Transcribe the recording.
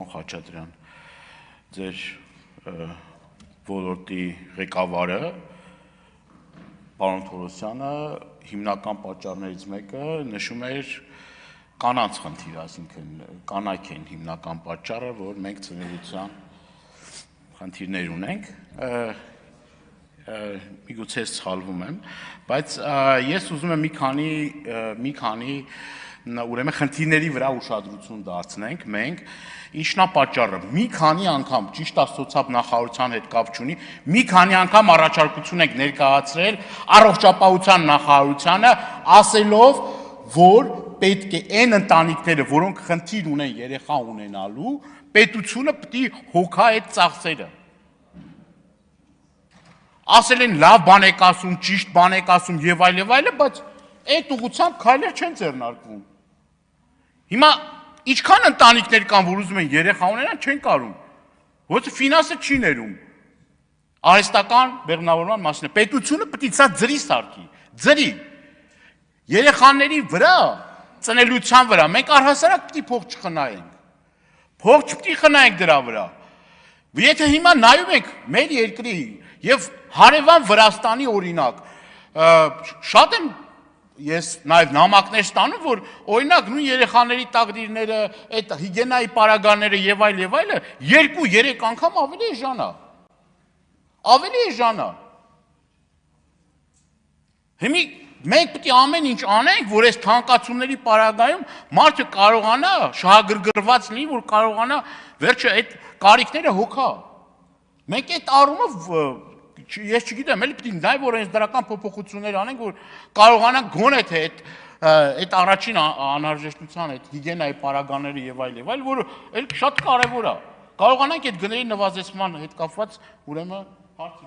պարոն Խաչատրյան, ձեր ոլորտի ղեկավարը, պարոն Թորոսյանը, հիմնական պատճառներից մեկը նշում էր կանանց խնդիր, այսինքն կանայք են հիմնական պատճառը, որ մենք ծնելիության խնդիրներ ունենք, միգուցե սխալվում եմ, բայց ես ուզում եմ մի քանի ուրեմն խնդիրների վրա ուշադրություն դարձնենք մենք, ինչն է պատճառը, մի քանի անգամ, ճիշտ է սոցիալ նախարարության հետ կապ չունի, մի քանի անգամ առաջարկություն ենք ներկայացրել առողջապահության նախարարությանը, ասելով, որ պետք է այն ընտանիքները, որոնք խնդիր ունեն երեխա ունենալու, պետությունը պետք է հոգա այդ ծախսերը։ Ասել են լավ բան եք ասում, ճիշտ բան եք ասում եւ այլն, բայց այդ ուղղությամբ քայլեր չեն ձեռնարկվում։ Հիմա ինչքան ընտանիքներ կան, որ ուզում են երեխա ունենան, չեն կարում, որովհետեւ ֆինանսը չի ներում։ Արհեստական բեղմնավորման մասին պետությունը պետք է սա ձրի սարքի, ձրի։ Երեխաների վրա, ծնելիության վրա մենք առհասարակ պետք է փող չխնայենք։ Փող չպետք է խնայենք դրա վրա։ Եթե հիմա նայում ենք մեր երկրի եւ հարևան Վրաստանի օրինակ, շատ եմ ես նաև նամակներ ստանում, որ օրինակ նույն երեխաների տաղդիրները, այդ հիգիենայի պարագաները եւ այլը 2-3 անգամ ավելի էժան է։ Ավելի էժան է։ Հիմա մենք պետք է ամեն ինչ անենք, որ այս թանկացումների պարագայում մարդը կարողանա շահագրգռված լինի, որ կարողանա վերջը այդ կարիքները հոգա։ Մենք այդ առումով ես չգիտեմ, էլի պետք է նաև օրենսդրական փոփոխություններ անենք, որ կարողանանք գոնե թե այդ առաջին անհրաժեշտության, այդ հիգիենայի պարագաները եւ այլն, որը էլ շատ կարեւոր է։ Կարողանանք այդ գների նվազեցման հետ կապված ուրեմն հարց